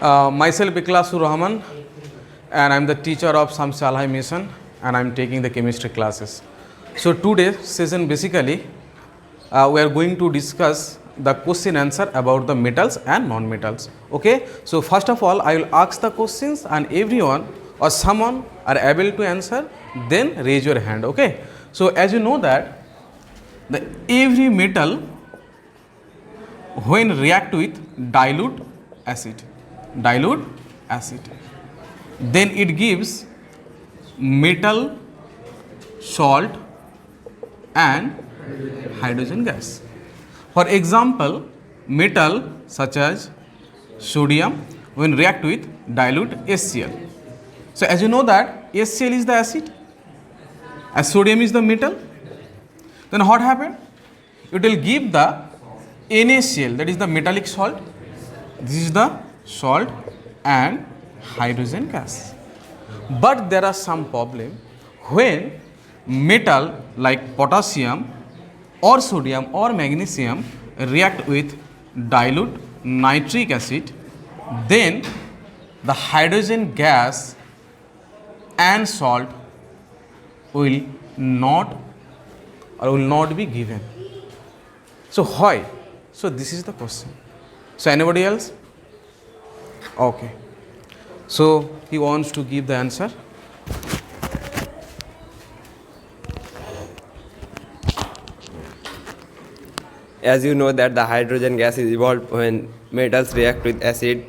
Myself Iklasur Rahman, and I'm the teacher of Samsi mission, and I'm taking the chemistry classes. So today's session basically we are going to discuss the question answer about the metals and non-metals. Okay, so first of all I will ask the questions and everyone or someone are able to answer, then raise your hand. Okay, so as you know that the every metal when react with dilute acid, then it gives metal, salt and hydrogen gas. For example, metal such as sodium when react with dilute HCl. So as you know that HCl is the acid, as sodium is the metal, then what happened? It will give the NaCl, that is the metallic salt. This is the salt and hydrogen gas. But there are some problem when metal like potassium or sodium or magnesium react with dilute nitric acid, then the hydrogen gas and salt will not be given. So why? So this is the question. So anybody else? Okay. So he wants to give the answer. As you know that the hydrogen gas is evolved when metals react with acid,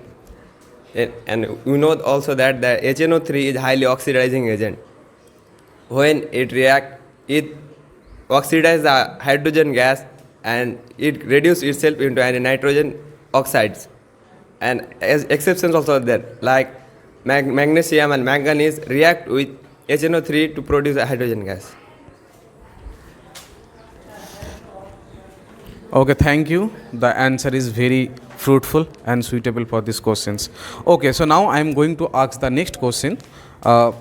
and you know also that the HNO3 is highly oxidizing agent. When it reacts, it oxidizes the hydrogen gas and it reduces itself into any nitrogen oxides. And as exceptions also there, like magnesium and manganese react with HNO3 to produce a hydrogen gas. Okay, thank you. The answer is very fruitful and suitable for these questions. Okay, so now I am going to ask the next question. The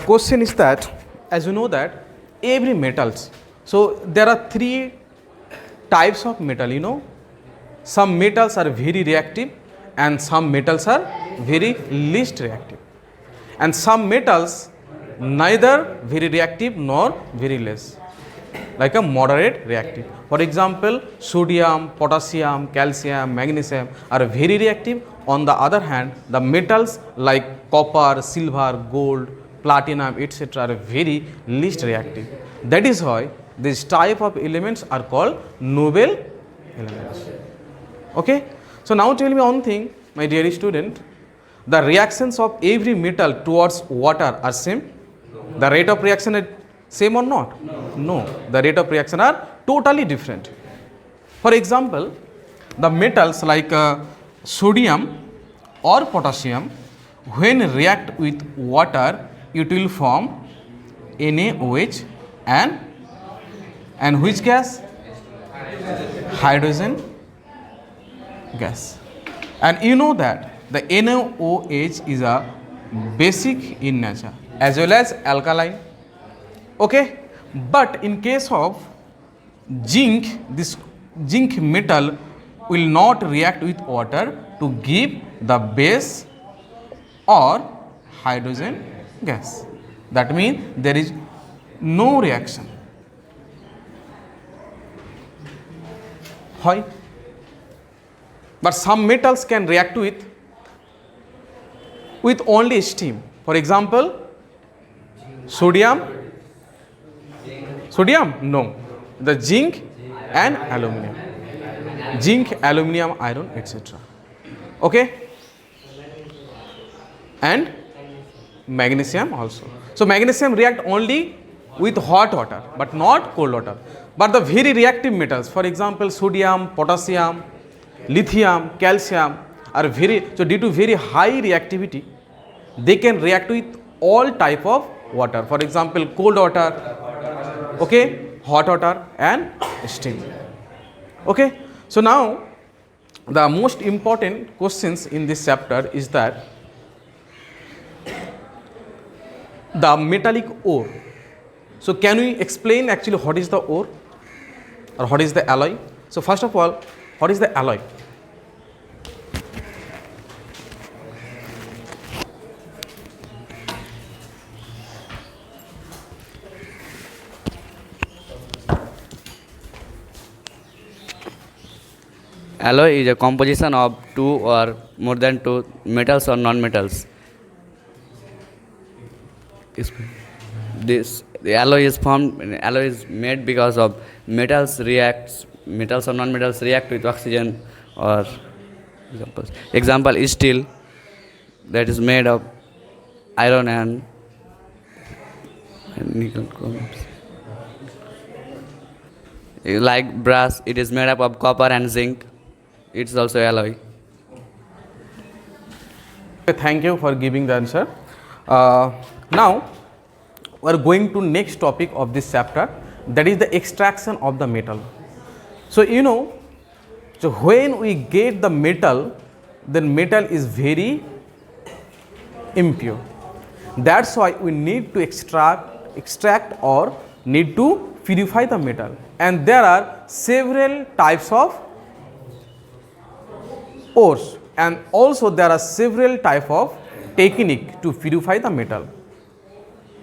question is that, as you know that every metals, so there are three types of metal, you know. Some metals are very reactive and some metals are very least reactive. And some metals neither very reactive nor very less, like a moderate reactive. For example, sodium, potassium, calcium, magnesium are very reactive. On the other hand, the metals like copper, silver, gold, platinum, etc. are very least reactive. That is why this type of elements are called noble elements. Okay. So now tell me one thing, my dear student, the reactions of every metal towards water are same? The rate of reaction is same or not? No. The rate of reaction are totally different. For example, the metals like sodium or potassium, when react with water, it will form NaOH and which gas? Hydrogen gas. And you know that the NaOH is a basic in nature as well as alkaline. Okay, but in case of zinc, this zinc metal will not react with water to give the base or hydrogen gas. That means there is no reaction. Why? But some metals can react with only steam. For example, sodium, no, the zinc and aluminum, iron, etc. Okay, and magnesium also. So magnesium react only with hot water but not cold water. But the very reactive metals, for example sodium, potassium, lithium, calcium are so due to very high reactivity, they can react with all type of water. For example cold water, okay, hot water and steam. Okay, so now the most important questions in this chapter is that the metallic ore. So can we explain actually what is the ore or what is the alloy? So first of all, what is the alloy? Alloy is a composition of two or more than two metals or non-metals. Is- the alloy is formed. Alloy is made because of metals or non-metals react with oxygen or example is steel that is made of iron and nickel. Like brass, it is made up of copper and zinc. It's also alloy. Thank you for giving the answer. Now we are going to next topic of this chapter, that is the extraction of the metal. So so when we get the metal, then metal is very impure. That's why we need to extract or need to purify the metal. And there are several types of ores, and also there are several type of technique to purify the metal.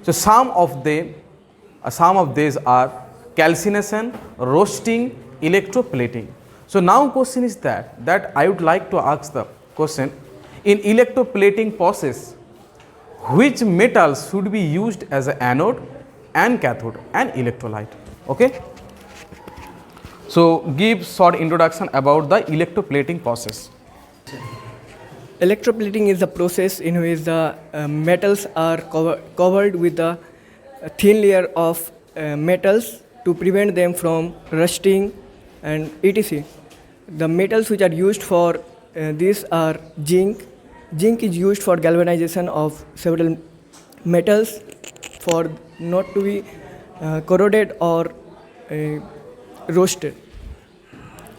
So some of these are calcination, roasting, electroplating. So now question is that I would like to ask the question, in electroplating process, which metals should be used as an anode and cathode and electrolyte? Okay. So give short introduction about the electroplating process. Electroplating is the process in which the metals are covered with a thin layer of metals to prevent them from rusting and etc. The metals which are used for this are zinc. Zinc is used for galvanization of several metals for not to be corroded or roasted.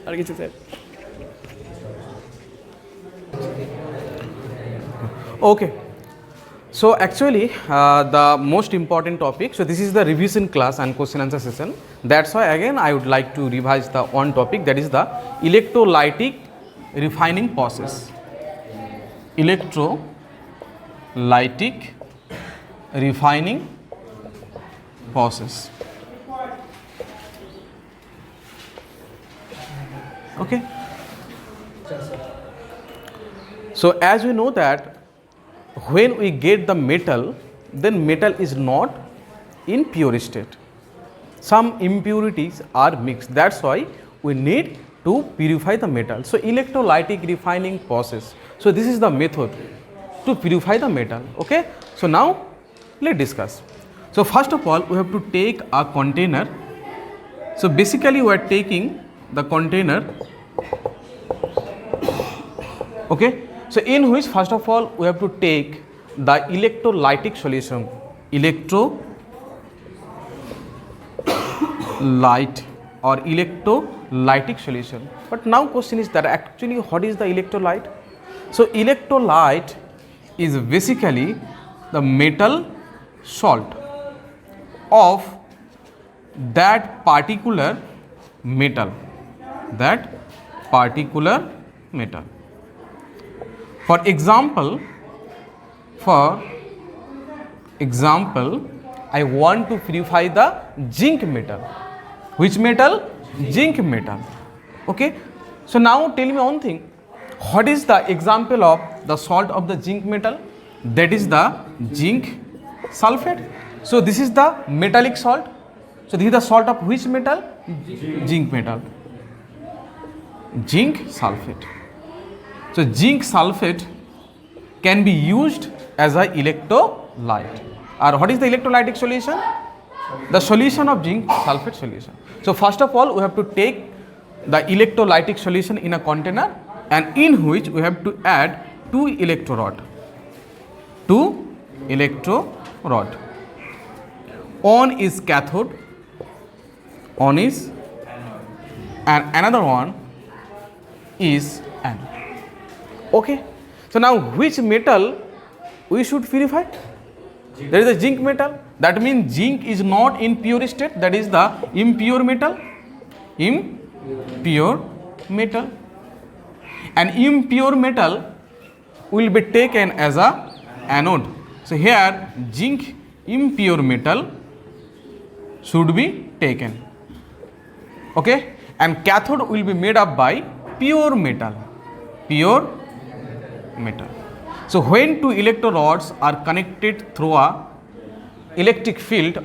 আর কিছু sir? Okay. So actually the most important topic, so this is the revision class and question answer session. That's why again I would like to revise the one topic, that is the electrolytic refining process. Electrolytic refining process. Okay. So as we know that when we get the metal, then metal is not in pure state. Some impurities are mixed. That's why we need to purify the metal. So electrolytic refining process. So this is the method to purify the metal. Okay. So now let's discuss. So first of all, we have to take a container. So basically we are taking the container. Okay. So in which first of all we have to take the electrolytic solution, electrolyte or electrolytic solution. But now question is that actually what is the electrolyte? So electrolyte is basically the metal salt of that particular metal. For example, I want to purify the zinc metal. Which metal? Zinc metal. Okay. So now tell me one thing. What is the example of the salt of the zinc metal? That is the zinc sulfate. So this is the metallic salt. So this is the salt of which metal? Zinc metal. Zinc sulfate. So zinc sulfate can be used as a electrolyte. Or what is the electrolytic solution? The solution of zinc sulfate solution. So first of all we have to take the electrolytic solution in a container, and in which we have to add two electrode. One is cathode, one is, and another one is anode. Okay. So now which metal we should purify? There is a zinc metal. That means zinc is not in pure state. That is the impure metal. Impure metal. And impure metal will be taken as a anode. So here zinc impure metal should be taken. Okay. And cathode will be made up by pure metal. Pure metal. So when two electrodes are connected through a electric field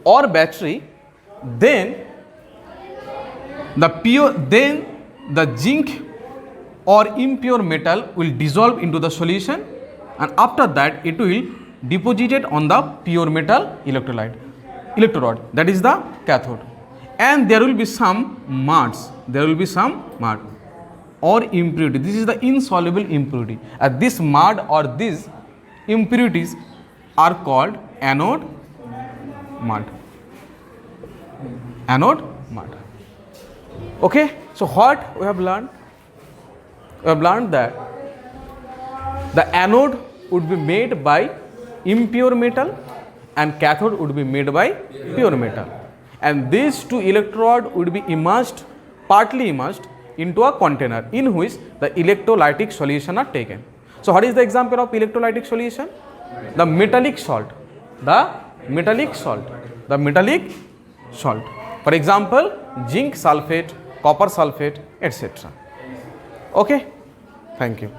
or battery, then the zinc or impure metal will dissolve into the solution, and after that it will deposited on the pure metal electrode, that is the cathode, and there will be some mud or impurity. This is the insoluble impurity, and this mud or these impurities are called anode mud. Okay, so what we have learned? We have learned that the anode would be made by impure metal and cathode would be made by pure metal, and these two electrodes would be partly immersed into a container in which the electrolytic solution are taken. So what is the example of electrolytic solution? The metallic salt. For example, zinc sulfate, copper sulfate, etc. Okay, thank you.